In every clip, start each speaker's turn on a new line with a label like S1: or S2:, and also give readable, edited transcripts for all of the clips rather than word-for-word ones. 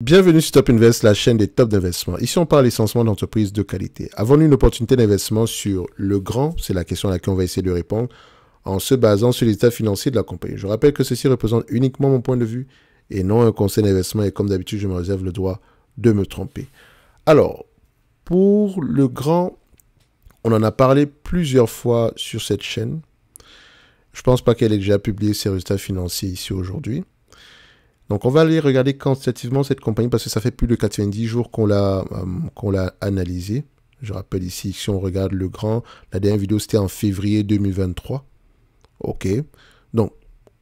S1: Bienvenue sur Top Invest, la chaîne des top d'investissement. Ici, on parle essentiellement d'entreprises de qualité. Avons-nous une opportunité d'investissement sur le grand? C'est la question à laquelle on va essayer de répondre en se basant sur les états financiers de la compagnie. Je rappelle que ceci représente uniquement mon point de vue et non un conseil d'investissement. Et comme d'habitude, je me réserve le droit de me tromper. Alors, pour le grand, on en a parlé plusieurs fois sur cette chaîne. Je ne pense pas qu'elle ait déjà publié ses résultats financiers ici aujourd'hui. Donc, on va aller regarder quantitativement cette compagnie parce que ça fait plus de 90 jours qu'on l'a analysé. Je rappelle ici, si on regarde le grand, la dernière vidéo, c'était en février 2023. OK. Donc,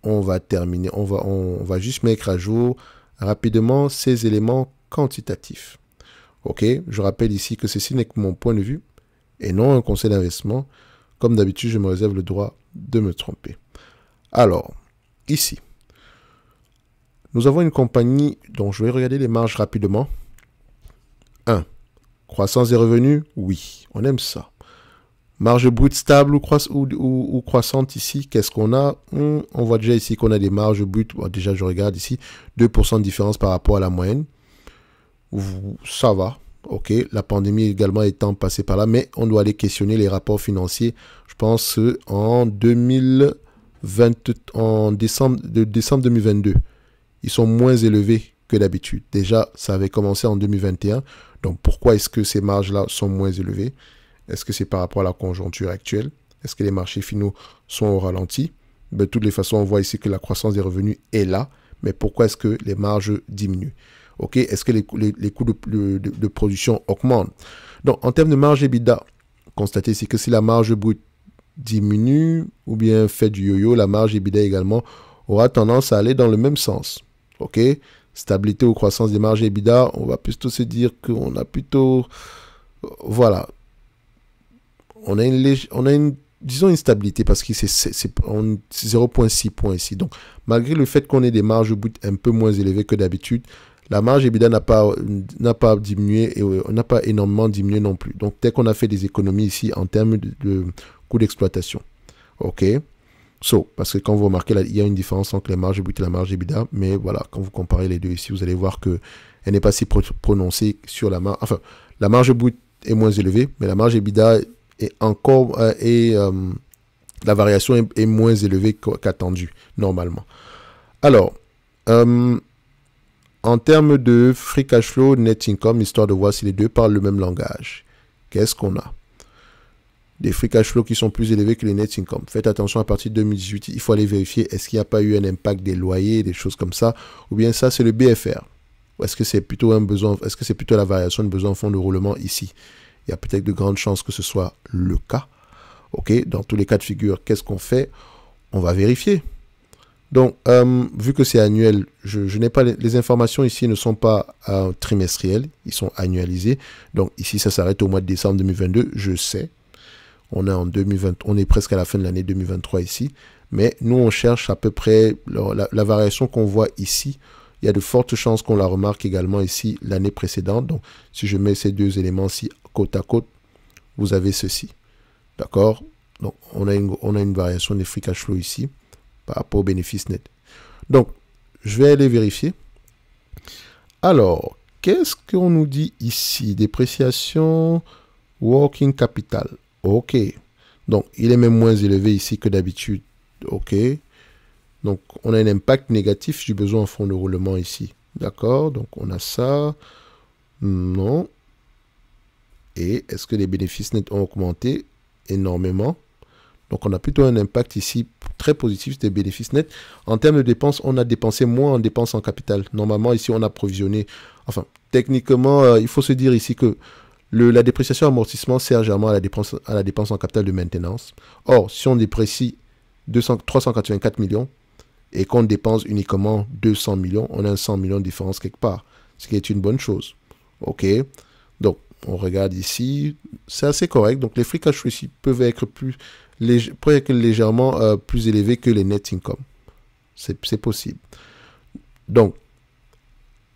S1: on va terminer. On va juste mettre à jour rapidement ces éléments quantitatifs. OK. Je rappelle ici que ceci n'est que mon point de vue et non un conseil d'investissement. Comme d'habitude, je me réserve le droit de me tromper. Alors, ici. Nous avons une compagnie dont je vais regarder les marges rapidement. 1. Croissance des revenus? Oui, on aime ça. Marge brute stable ou croissante ici, qu'est-ce qu'on a? On voit déjà ici qu'on a des marges brutes. Bon, déjà, je regarde ici, 2% de différence par rapport à la moyenne. Ça va, ok. La pandémie également étant passée par là, mais on doit aller questionner les rapports financiers. Je pense en décembre 2022. Ils sont moins élevés que d'habitude. Déjà, ça avait commencé en 2021. Donc, pourquoi est-ce que ces marges-là sont moins élevées? Est-ce que c'est par rapport à la conjoncture actuelle? Est-ce que les marchés finaux sont au ralenti? De toutes les façons, on voit ici que la croissance des revenus est là. Mais pourquoi est-ce que les marges diminuent? Ok, est-ce que les coûts de production augmentent? Donc, en termes de marge EBITDA, constatez ici que si la marge brute diminue ou bien fait du yo-yo, la marge EBITDA également aura tendance à aller dans le même sens. OK? Stabilité ou croissance des marges EBITDA, on va plutôt se dire qu'on a plutôt... Voilà. On a disons une stabilité parce que c'est 0,6 points ici. Donc, malgré le fait qu'on ait des marges brutes un peu moins élevées que d'habitude, la marge EBITDA n'a pas diminué et n'a pas énormément diminué non plus. Donc, dès qu'on a fait des économies ici en termes de coût d'exploitation. OK? Parce que quand vous remarquez, là, il y a une différence entre les marges brutes et la marge EBITDA, mais voilà, quand vous comparez les deux ici, vous allez voir qu'elle n'est pas si prononcée sur la marge. Enfin, la marge brute est moins élevée, mais la marge EBITDA est encore... la variation est moins élevée qu'attendu, normalement. Alors, en termes de free cash flow, net income, histoire de voir si les deux parlent le même langage. Qu'est-ce qu'on a? Des free cash flow qui sont plus élevés que les net income. Faites attention, à partir de 2018, il faut aller vérifier est-ce qu'il n'y a pas eu un impact des loyers, des choses comme ça, ou bien ça c'est le BFR. Ou est-ce que c'est plutôt un besoin, est-ce que c'est plutôt la variation de besoin en fonds de roulement ici? Il y a peut-être de grandes chances que ce soit le cas. OK, dans tous les cas de figure, qu'est-ce qu'on fait? On va vérifier. Donc, vu que c'est annuel, je n'ai pas les informations ici ne sont pas trimestrielles, ils sont annualisés. Donc ici, ça s'arrête au mois de décembre 2022, je sais. On est en 2020, on est presque à la fin de l'année 2023 ici. Mais nous, on cherche à peu près la variation qu'on voit ici. Il y a de fortes chances qu'on la remarque également ici l'année précédente. Donc, si je mets ces deux éléments-ci côte à côte, vous avez ceci. D'accord? Donc, on a une variation des free cash flow ici par rapport au bénéfice net. Donc, je vais aller vérifier. Alors, qu'est-ce qu'on nous dit ici? Dépréciation, working capital. OK. Donc, il est même moins élevé ici que d'habitude. OK. Donc, on a un impact négatif du besoin en fonds de roulement ici. D'accord. Donc, on a ça. Non. Et est-ce que les bénéfices nets ont augmenté énormément? Donc, on a plutôt un impact ici très positif des bénéfices nets. En termes de dépenses, on a dépensé moins en dépenses en capital. Normalement, ici, on a provisionné. Enfin, techniquement, il faut se dire ici que la dépréciation amortissement sert généralement à la dépense en capital de maintenance. Or, si on déprécie 384 millions et qu'on dépense uniquement 200 millions, on a un 100 millions de différence quelque part, ce qui est une bonne chose. OK. Donc, on regarde ici, c'est assez correct. Donc, les free cash flow ici peuvent être légèrement plus élevés que les net income. C'est possible. Donc,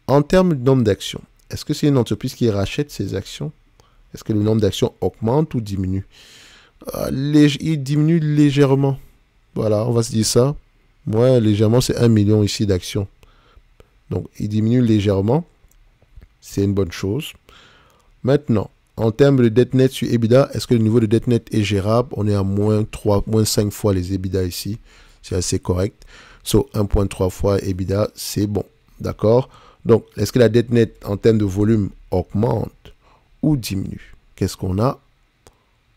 S1: en termes de nombre d'actions, est-ce que c'est une entreprise qui rachète ses actions? Est-ce que le nombre d'actions augmente ou diminue? Il diminue légèrement. Voilà, on va se dire ça. Moi, légèrement, c'est 1 million ici d'actions. Donc, il diminue légèrement. C'est une bonne chose. Maintenant, en termes de dette nette sur EBITDA, est-ce que le niveau de dette nette est gérable? On est à moins 3, moins 5 fois les EBITDA ici. C'est assez correct. So, 1,3 fois EBITDA, c'est bon. D'accord? Donc, est-ce que la dette nette en termes de volume augmente ou diminue? Qu'est-ce qu'on a?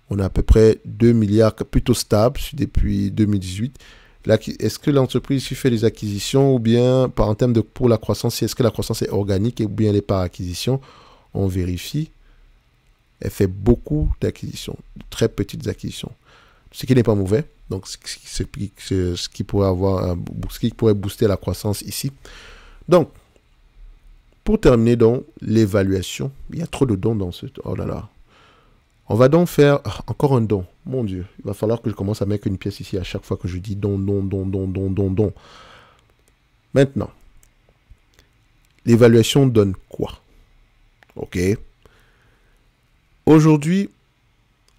S1: On a à peu près 2 milliards, plutôt stable depuis 2018. Est-ce que l'entreprise fait des acquisitions ou bien, en termes de pour la croissance, est-ce que la croissance est organique ou bien elle est par acquisition? On vérifie. Elle fait beaucoup d'acquisitions, de très petites acquisitions. Ce qui n'est pas mauvais. Donc, ce qui pourrait booster la croissance ici. Donc, pour terminer, donc, l'évaluation. Il y a trop de dons dans ce... Oh là là. On va donc faire encore un don. Mon Dieu, il va falloir que je commence à mettre une pièce ici à chaque fois que je dis don, don, don, don, don, don, don. Maintenant, l'évaluation donne quoi? OK. Aujourd'hui,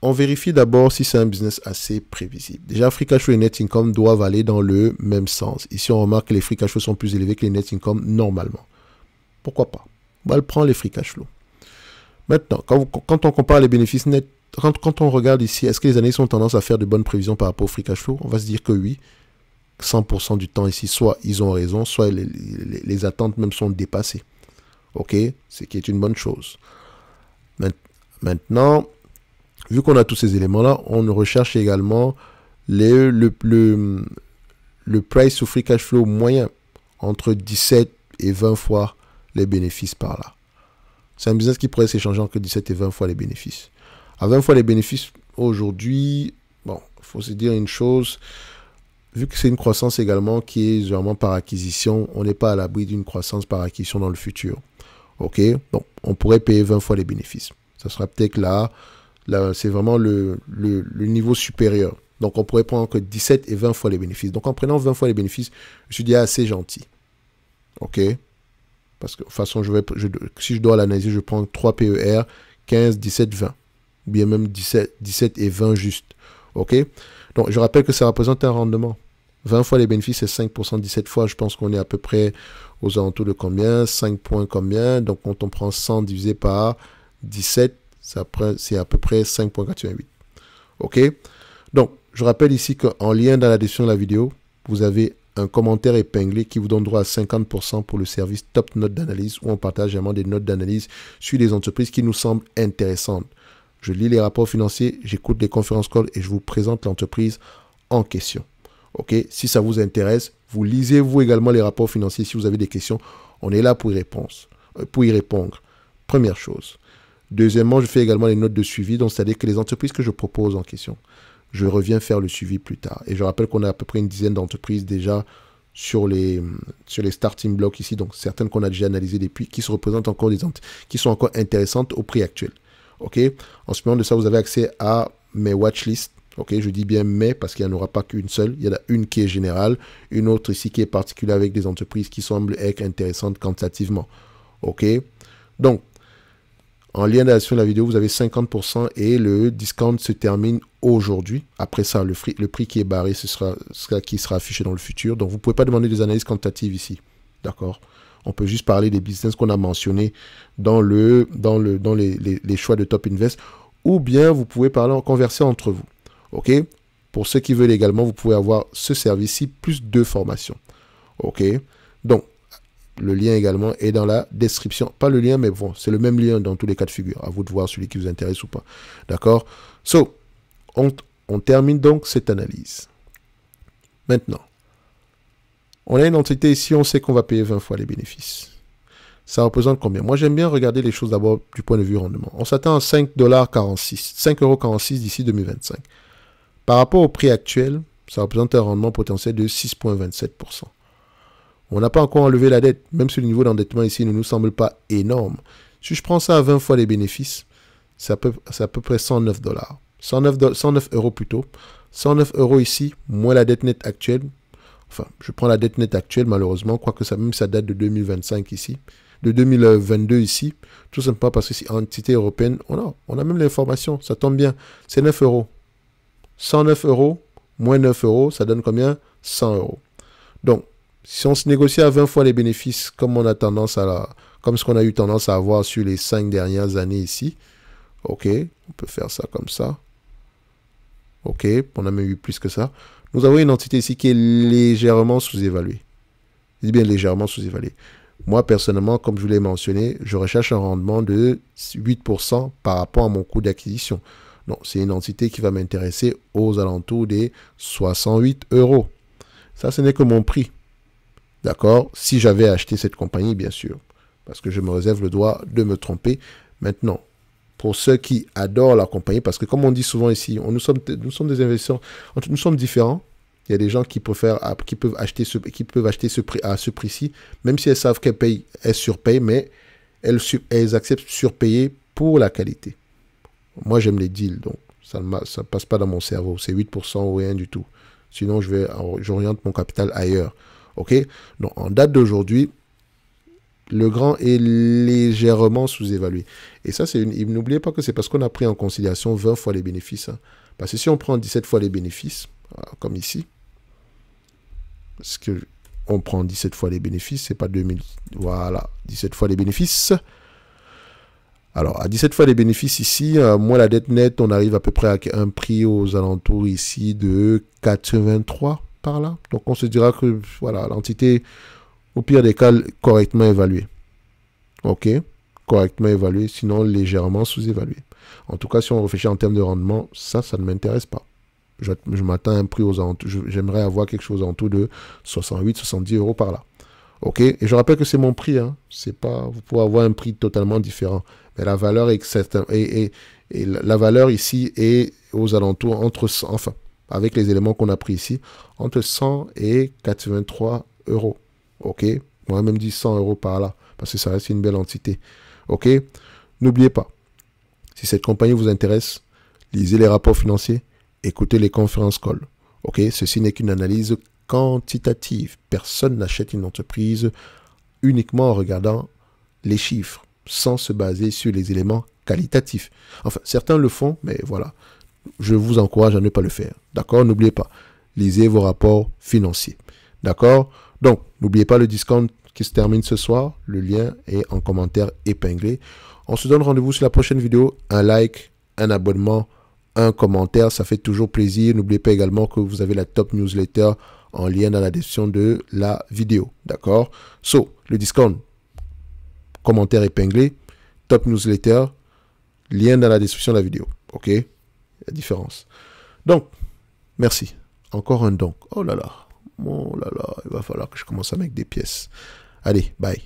S1: on vérifie d'abord si c'est un business assez prévisible. Déjà, free cash flow et net income doivent aller dans le même sens. Ici, on remarque que les free cash flow sont plus élevés que les net income normalement. Pourquoi pas? On va le prendre les free cash flow. Maintenant, quand on compare les bénéfices nets, quand on regarde ici, est-ce que les analystes ont tendance à faire de bonnes prévisions par rapport au free cash flow? On va se dire que oui. 100% du temps ici, soit ils ont raison, soit les attentes même sont dépassées. OK? Ce qui est une bonne chose. Maintenant, vu qu'on a tous ces éléments-là, on recherche également le price to free cash flow moyen entre 17 et 20 fois les bénéfices par là. C'est un business qui pourrait s'échanger entre 17 et 20 fois les bénéfices. À 20 fois les bénéfices, aujourd'hui, bon, il faut se dire une chose, vu que c'est une croissance également qui est généralement par acquisition, on n'est pas à l'abri d'une croissance par acquisition dans le futur. OK? Donc, on pourrait payer 20 fois les bénéfices. Ça sera peut-être là c'est vraiment le niveau supérieur. Donc, on pourrait prendre entre 17 et 20 fois les bénéfices. Donc, en prenant 20 fois les bénéfices, je suis déjà assez gentil. OK? Parce que, de toute façon, si je dois l'analyser, je prends 3 PER, 15, 17, 20. Ou bien même 17 et 20 juste. OK? Donc, je rappelle que ça représente un rendement. 20 fois les bénéfices, c'est 5%. 17 fois, je pense qu'on est à peu près aux alentours de combien? 5 points combien? Donc, quand on prend 100 divisé par 17, c'est à peu près 5,88. OK? Donc, je rappelle ici qu'en lien dans la description de la vidéo, vous avez un commentaire épinglé qui vous donne droit à 50% pour le service Top Notes d'analyse où on partage vraiment des notes d'analyse sur des entreprises qui nous semblent intéressantes. Je lis les rapports financiers, j'écoute les conférences calls et je vous présente l'entreprise en question. OK? Si ça vous intéresse, vous lisez vous également les rapports financiers. Si vous avez des questions, on est là pour y répondre. Première chose. Deuxièmement, je fais également les notes de suivi, donc c'est-à-dire que les entreprises que je propose en question, je reviens faire le suivi plus tard. Et je rappelle qu'on a à peu près une dizaine d'entreprises déjà sur les starting blocks ici, donc certaines qu'on a déjà analysées depuis, qui se représentent encore qui sont encore intéressantes au prix actuel. OK? En supplément de ça, vous avez accès à mes watchlists. OK? Je dis bien mais parce qu'il n'y en aura pas qu'une seule. Il y en a une qui est générale, une autre ici qui est particulière avec des entreprises qui semblent être intéressantes quantitativement. OK? Donc, en lien dans la vidéo, vous avez 50% et le discount se termine aujourd'hui. Après ça, le prix qui est barré, ce sera qui sera affiché dans le futur. Donc, vous ne pouvez pas demander des analyses quantitatives ici. D'accord? On peut juste parler des business qu'on a mentionnés dans les choix de Top Invest. Ou bien, vous pouvez converser entre vous. OK? Pour ceux qui veulent également, vous pouvez avoir ce service-ci plus 2 formations. OK? Donc, le lien également est dans la description. Pas le lien, mais bon, c'est le même lien dans tous les cas de figure. À vous de voir celui qui vous intéresse ou pas. D'accord? So, on termine donc cette analyse. Maintenant, on a une entité ici, on sait qu'on va payer 20 fois les bénéfices. Ça représente combien? Moi, j'aime bien regarder les choses d'abord du point de vue rendement. On s'attend à 5,46$ d'ici 2025. Par rapport au prix actuel, ça représente un rendement potentiel de 6,27%. On n'a pas encore enlevé la dette, même si le niveau d'endettement ici ne nous semble pas énorme. Si je prends ça à 20 fois les bénéfices, c'est à peu près $109. 109 euros plutôt. 109 euros ici, moins la dette nette actuelle. Enfin, je prends la dette nette actuelle malheureusement, quoique ça date de 2025 ici, de 2022 ici. Tout simplement parce que si entité européenne, on a même l'information, ça tombe bien. C'est 9 euros. 109 euros, moins 9 euros, ça donne combien? 100 euros. Donc, si on se négocie à 20 fois les bénéfices, comme on a tendance comme ce qu'on a eu tendance à avoir sur les 5 dernières années ici. OK, on peut faire ça comme ça. OK, on a même eu plus que ça. Nous avons une entité ici qui est légèrement sous-évaluée. Je dis bien légèrement sous-évaluée. Moi, personnellement, comme je vous l'ai mentionné, je recherche un rendement de 8% par rapport à mon coût d'acquisition. Donc, c'est une entité qui va m'intéresser aux alentours des 68 euros. Ça, ce n'est que mon prix. D'accord? Si j'avais acheté cette compagnie, bien sûr. Parce que je me réserve le droit de me tromper. Maintenant, pour ceux qui adorent la compagnie, parce que comme on dit souvent ici, nous sommes des investisseurs, nous sommes différents. Il y a des gens qui préfèrent, qui peuvent acheter ce prix à ce prix-ci, même si elles savent elles surpayent, mais elles acceptent surpayer pour la qualité. Moi, j'aime les deals, donc ça ne passe pas dans mon cerveau. C'est 8% ou rien du tout. Sinon, j'oriente mon capital ailleurs. OK? Donc, en date d'aujourd'hui, le grand est légèrement sous-évalué. Et ça, n'oubliez pas que c'est parce qu'on a pris en considération 20 fois les bénéfices. Hein. Parce que si on prend 17 fois les bénéfices, comme ici, parce que on prend 17 fois les bénéfices, c'est pas 2000. Voilà, 17 fois les bénéfices. Alors, à 17 fois les bénéfices ici, moins la dette nette, on arrive à peu près à un prix aux alentours ici de 83 par là. Donc, on se dira que, voilà, l'entité, au pire des cas, correctement évaluée. OK? Correctement évaluée, sinon légèrement sous-évaluée. En tout cas, si on réfléchit en termes de rendement, ça ne m'intéresse pas. Je m'attends à un prix aux alentours. J'aimerais avoir quelque chose en tout de 68, 70 euros par là. OK? Et je rappelle que c'est mon prix. Hein. C'est pas, vous pouvez avoir un prix totalement différent. Mais la valeur est certaine. Et la valeur ici est aux alentours entre, enfin, avec les éléments qu'on a pris ici, entre 100 et 83 euros. OK? Moi, même dit 100 euros par là. Parce que ça reste une belle entité. OK? N'oubliez pas. Si cette compagnie vous intéresse, lisez les rapports financiers. Écoutez les conférences calls. OK? Ceci n'est qu'une analyse quantitative. Personne n'achète une entreprise uniquement en regardant les chiffres, sans se baser sur les éléments qualitatifs. Enfin, certains le font, mais voilà. Je vous encourage à ne pas le faire. D'accord? N'oubliez pas. Lisez vos rapports financiers. D'accord? Donc, n'oubliez pas le discount qui se termine ce soir. Le lien est en commentaire épinglé. On se donne rendez-vous sur la prochaine vidéo. Un like, un abonnement, un commentaire, ça fait toujours plaisir. N'oubliez pas également que vous avez la top newsletter en lien dans la description de la vidéo. D'accord? So, le discount, commentaire épinglé, top newsletter, lien dans la description de la vidéo. OK? La différence. Donc, merci. Encore un don. Oh là là. Oh là là. Il va falloir que je commence à mettre des pièces. Allez, bye.